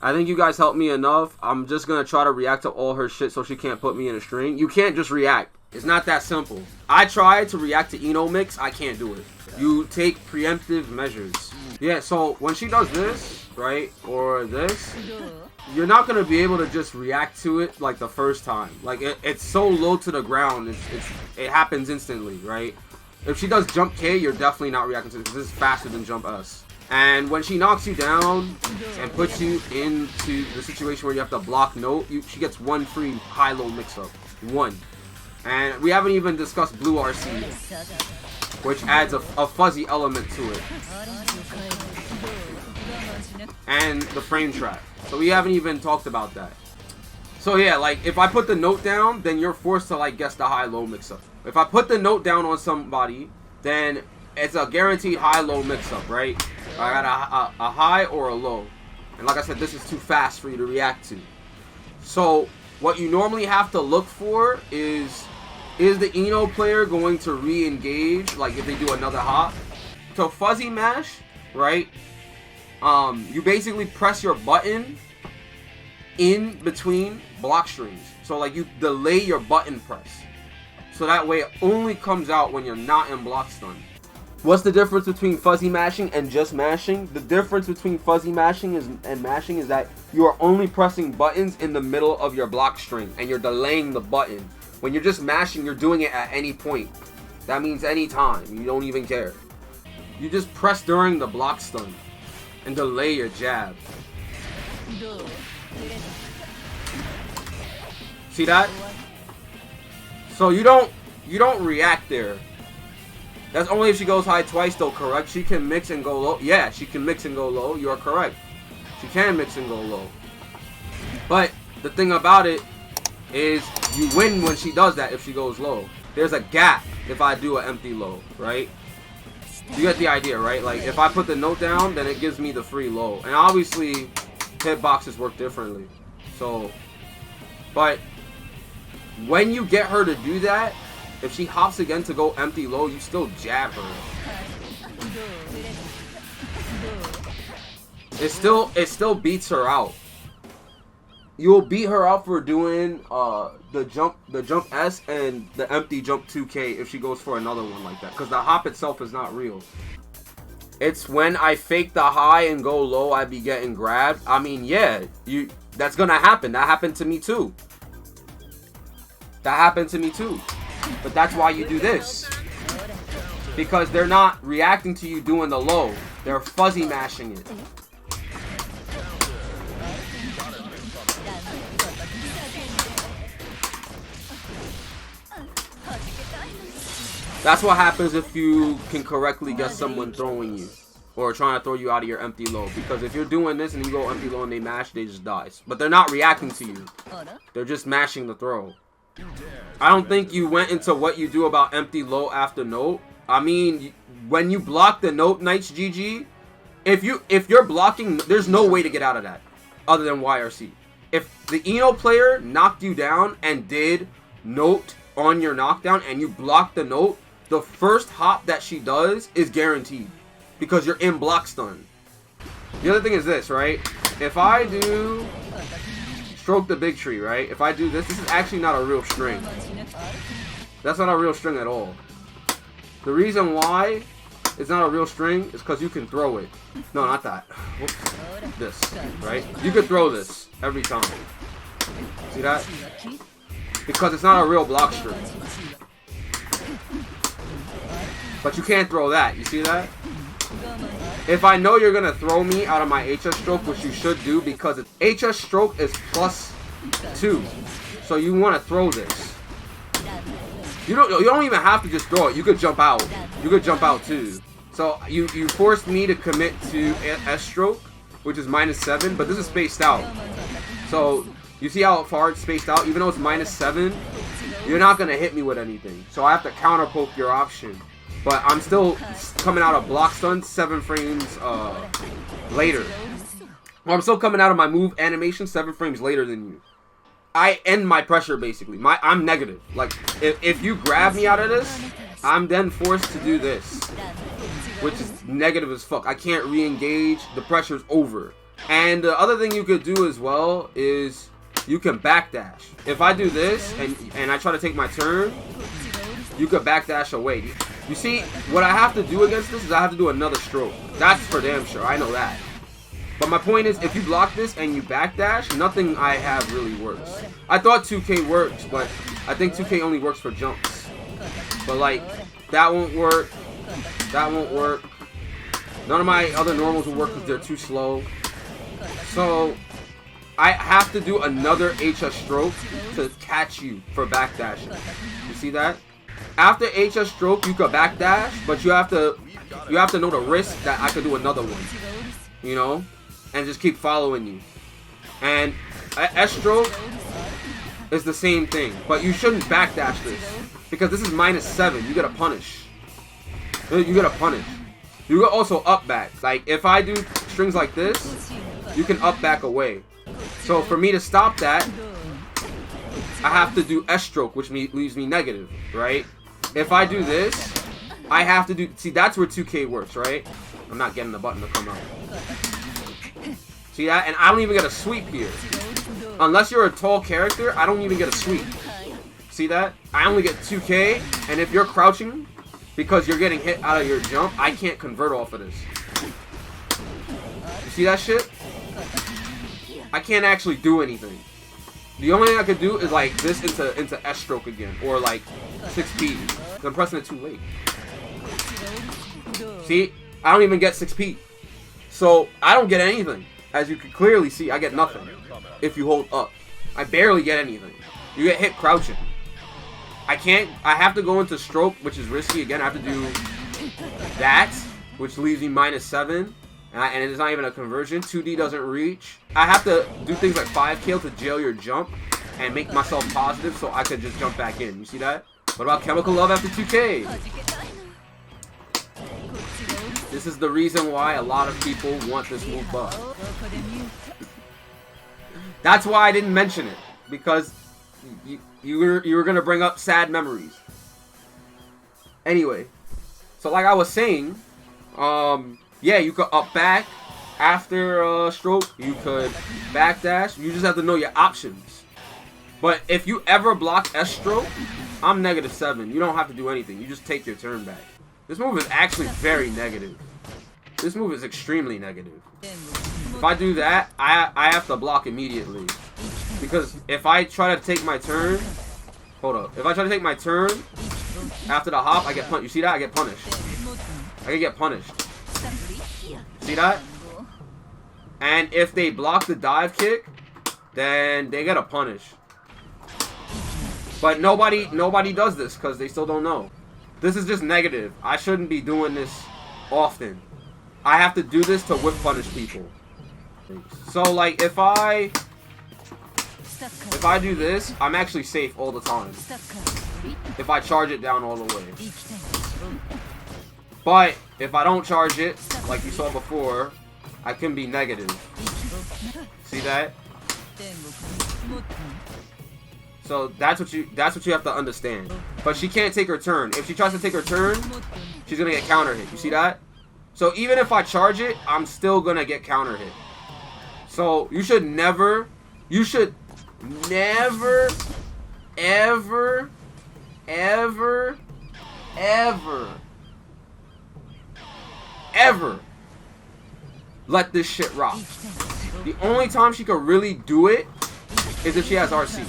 I think you guys helped me enough. I'm just gonna try to react to all her shit so she can't put me in a string. You can't just react. It's not that simple. I tried to react to Ino mix. I can't do it. You take preemptive measures. Yeah, so when she does this, right, or this, you're not gonna be able to just react to it like the first time. Like it's so low to the ground. It happens instantly, right? If she does jump K, you're definitely not reacting to it because this is faster than jump S. And when she knocks you down and puts you into the situation where you have to block note, she gets one free high-low mix-up. One. And we haven't even discussed blue RC, which adds a fuzzy element to it. And the frame trap. So we haven't even talked about that. So yeah, like if I put the note down, then you're forced to like guess the high-low mix-up. If I put the note down on somebody, then it's a guaranteed high-low mix-up, right? I got a high or a low. And like I said, this is too fast for you to react to. So what you normally have to look for is the Ino player going to re-engage, like if they do another hop? So fuzzy mash, right? You basically press your button in between block strings. So like you delay your button press. So that way it only comes out when you're not in block stun. What's the difference between fuzzy mashing and just mashing? The difference between fuzzy mashing and mashing is that you are only pressing buttons in the middle of your block string and you're delaying the button. When you're just mashing, you're doing it at any point. That means any time. You don't even care. You just press during the block stun and delay your jab. See that? So you don't react there. That's only if she goes high twice though, correct? She can mix and go low. Yeah, she can mix and go low. You are correct. She can mix and go low. But the thing about it is you win when she does that if she goes low. There's a gap if I do an empty low, right? You get the idea, right? Like if I put the note down, then it gives me the free low. And obviously hitboxes work differently. So, but when you get her to do that, if she hops again to go empty low, you still jab her. It still beats her out. You'll beat her out for doing the jump S and the empty jump 2K if she goes for another one like that. Because the hop itself is not real. It's when I fake the high and go low, I be getting grabbed. I mean, yeah, that's gonna happen. That happened to me too. That happened to me too. But that's why you do this. Because they're not reacting to you doing the low. They're fuzzy mashing it. That's what happens if you can correctly guess someone throwing you. Or trying to throw you out of your empty low. Because if you're doing this and you go empty low and they mash, they just die. But they're not reacting to you. They're just mashing the throw. I don't think you went into what you do about empty low after note. I mean, when you block the note Knights GG, if you're blocking, there's no way to get out of that other than YRC. If the Ino player knocked you down and did note on your knockdown and you block the note, the first hop that she does is guaranteed because you're in block stun. The other thing is this, right? If I do stroke the big tree, right? If I do this, this is actually not a real string. That's not a real string at all. The reason why it's not a real string is because you can throw it. No, not that. Whoops. This, right? You could throw this every time. See that? Because it's not a real block string. But you can't throw that. You see that? If I know you're gonna throw me out of my HS stroke, which you should do because HS stroke is +2, so you want to throw this. You don't even have to just throw it. You could jump out. You could jump out too. So you forced me to commit to S stroke, which is -7, but this is spaced out. So you see how far it's spaced out. Even though it's -7, you're not gonna hit me with anything. So I have to counter poke your option. But I'm still coming out of block stun 7 frames later. Or I'm still coming out of my move animation 7 frames later than you. I end my pressure basically. I'm negative. Like if you grab me out of this, I'm then forced to do this, which is negative as fuck. I can't re-engage. The pressure's over. And the other thing you could do as well is you can backdash. If I do this and I try to take my turn, you could backdash away. You see, what I have to do against this is I have to do another stroke. That's for damn sure. I know that. But my point is, if you block this and you backdash, nothing I have really works. I thought 2K works, but I think 2K only works for jumps. But like, that won't work. That won't work. None of my other normals will work because they're too slow. So I have to do another HS stroke to catch you for backdashing. You see that? After HS stroke, you could backdash, but you have to know the risk that I could do another one. You know? And just keep following you. And S stroke is the same thing, but you shouldn't backdash this because this is -7. You get a punish. You get a punish. You can also up back. Like if I do strings like this, you can up back away. So for me to stop that, I have to do S stroke, which leaves me negative, right? If I do this, I have to do. See, that's where 2K works, right? I'm not getting the button to come out. See that? And I don't even get a sweep here. Unless you're a tall character, I don't even get a sweep. See that? I only get 2K, and if you're crouching because you're getting hit out of your jump, I can't convert off of this. You see that shit? I can't actually do anything. The only thing I could do is like this into S stroke again, or like 6P. I'm pressing it too late. See? I don't even get 6P. So I don't get anything. As you can clearly see, I get nothing if you hold up. I barely get anything. You get hit crouching. I have to go into stroke, which is risky. Again, I have to do that, which leaves me -7. And it's not even a conversion. 2D doesn't reach. I have to do things like 5K to jail your jump and make myself positive so I could just jump back in. You see that? What about Chemical Love after 2K? This is the reason why a lot of people want this move buff. That's why I didn't mention it, because you were gonna bring up sad memories. Anyway, so like I was saying, yeah, you could up back after stroke. You could backdash. You just have to know your options. But if you ever block S stroke, I'm -7. You don't have to do anything. You just take your turn back. This move is actually very negative. This move is extremely negative. If I do that, I have to block immediately. Because if I try to take my turn... Hold up. If I try to take my turn after the hop, I get punished. You see that? I get punished. I can get punished. See that? And if they block the dive kick, then they get a punish. But nobody does this because they still don't know. This is just negative. I shouldn't be doing this often. I have to do this to whip punish people. So like if I do this, I'm actually safe all the time. If I charge it down all the way. But if I don't charge it, like you saw before, I can be negative. See that? So that's what you have to understand. But she can't take her turn. If she tries to take her turn, she's gonna get counter hit. You see that? So even if I charge it, I'm still gonna get counter hit. So you should never, ever, let this shit rock. The only time she could really do it is if she has RC.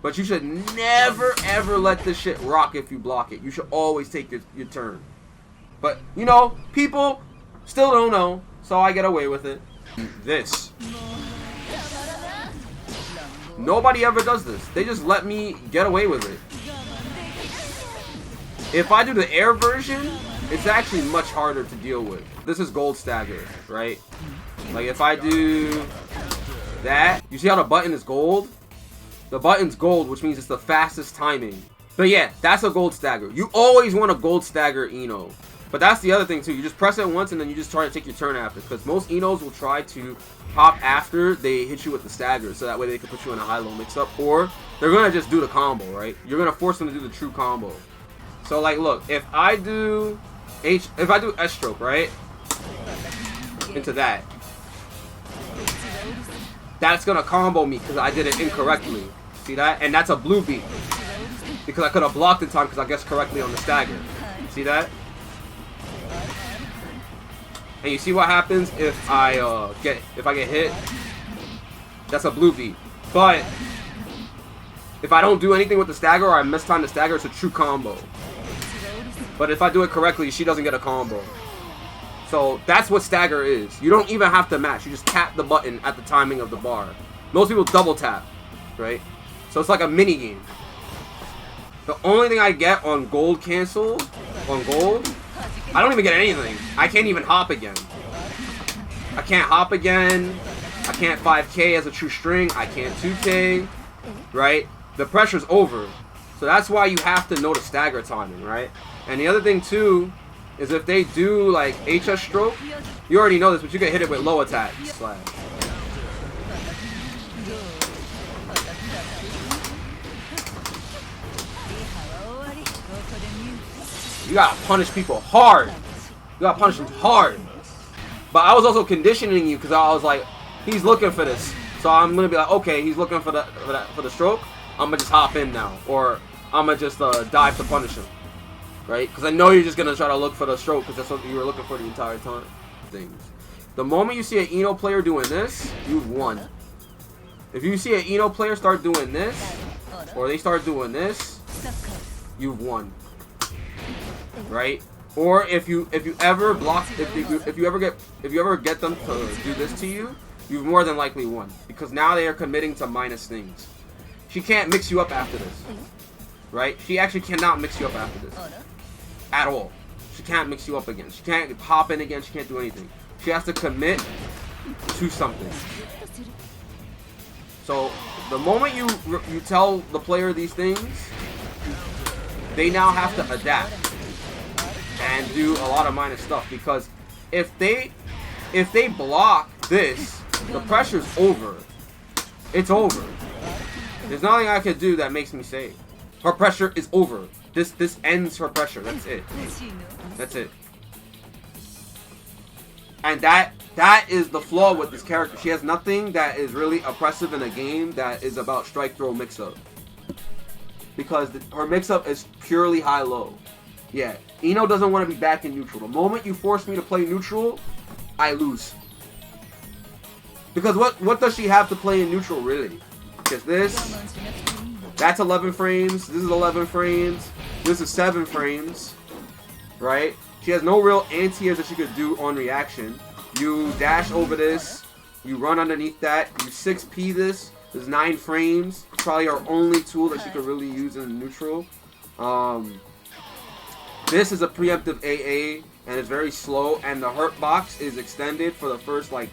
But you should never, ever let this shit rock if you block it. You should always take your turn. But, you know, people still don't know, so I get away with it. This. Nobody ever does this. They just let me get away with it. If I do the air version, it's actually much harder to deal with. This is Gold Stagger, right? Like, if I do that, you see how the button is gold? The button's gold, which means it's the fastest timing. But yeah, that's a Gold Stagger. You always want a Gold Stagger Ino. But that's the other thing too. You just press it once and then you just try to take your turn after. Because most Inos will try to hop after they hit you with the stagger. So that way they can put you in a high-low mix-up. Or they're going to just do the combo, right? You're going to force them to do the true combo. So like, look. If I do S stroke, right? Into that. that's gonna combo me because I did it incorrectly. See that? And that's a blue beat because I could have blocked in time because I guessed correctly on the stagger. See that? And you see what happens if I get hit? That's a blue beat. But if I don't do anything with the stagger or I mistime the stagger, it's a true combo. But if I do it correctly, she doesn't get a combo. So that's what stagger is. You don't even have to match. You just tap the button at the timing of the bar. Most people double tap, right? So it's like a mini game. The only thing I get on gold cancel, on gold, I don't even get anything. I can't even hop again. I can't hop again. I can't 5K as a true string. I can't 2K, right? The pressure's over. So that's why you have to know the stagger timing, right? And the other thing too is if they do like HS stroke, you already know this, but you can hit it with low attack slash. You gotta punish people hard. You gotta punish them hard. But I was also conditioning you because I was like, he's looking for this, so I'm gonna be like, okay, he's looking for the stroke. I'm gonna just hop in now, or I'm gonna just dive to punish him, right? Because I know you're just gonna try to look for the stroke because that's what you were looking for the entire time. Things. The moment you see an Ino player doing this, you've won. If you see an Ino player start doing this, or they start doing this, you've won. Right? Or if you ever block, if you ever get them to do this to you, you've more than likely won because now they are committing to minus things. She can't mix you up after this, right? She actually cannot mix you up after this at all. She can't mix you up again. She can't hop in again. She can't do anything. She has to commit to something. So the moment you tell the player these things, they now have to adapt and do a lot of minus stuff because if they block this, the pressure's over. It's over. There's nothing I could do that makes me save. Her pressure is over. This ends her pressure. That's it. That's it. And that is the flaw with this character. She has nothing that is really oppressive in a game that is about strike throw mix up. Because her mix up is purely high low. Yeah, Ino doesn't want to be back in neutral. The moment you force me to play neutral, I lose. Because what does she have to play in neutral really? Because that's 11 frames, this is 11 frames, this is 7 frames, right? She has no real anti-airs that she could do on reaction. You dash over this, you run underneath that, you 6P this is 9 frames. Probably our only tool that she could really use in neutral. This is a preemptive AA, and it's very slow, and the hurt box is extended for the first like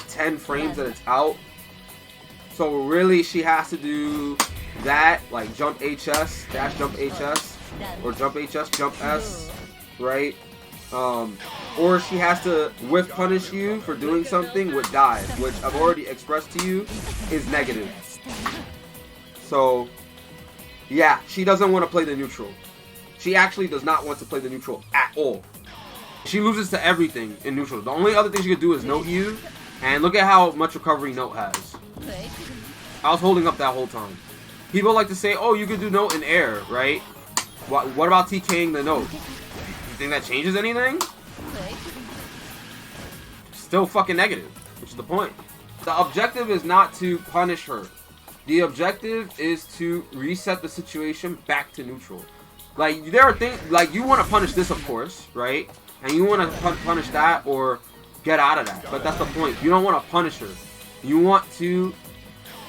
10 frames that it's out. So really she has to do that, like jump HS, dash jump HS, or jump HS, jump S, right? Or she has to whiff punish you for doing something with dive, which I've already expressed to you is negative. So yeah, she doesn't want to play the neutral. She actually does not want to play the neutral at all. She loses to everything in neutral. The only other thing she could do is note you, and look at how much recovery note has. I was holding up that whole time. People like to say, oh, you could do note in air, right? What about TKing the note? You think that changes anything? Still fucking negative, which is the point. The objective is not to punish her. The objective is to reset the situation back to neutral. Like, there are things, like, you want to punish this, of course, right? And you want to punish that or get out of that. But that's the point. You don't want to punish her. You want to,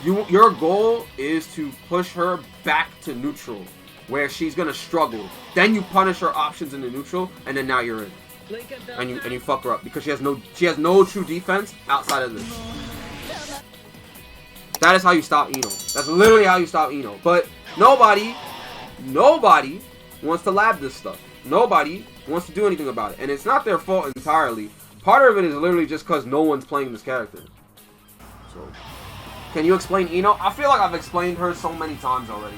your goal is to push her back to neutral, where she's going to struggle. Then you punish her options in the neutral, and then now you're in. And you fuck her up, because she has no true defense outside of this. That is how you stop Ino. That's literally how you stop Ino. But nobody wants to lab this stuff. Nobody wants to do anything about it. And it's not their fault entirely. Part of it is literally just because no one's playing this character. So, can you explain Ino? I feel like I've explained her so many times already.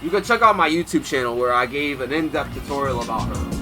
You can check out my YouTube channel where I gave an in-depth tutorial about her.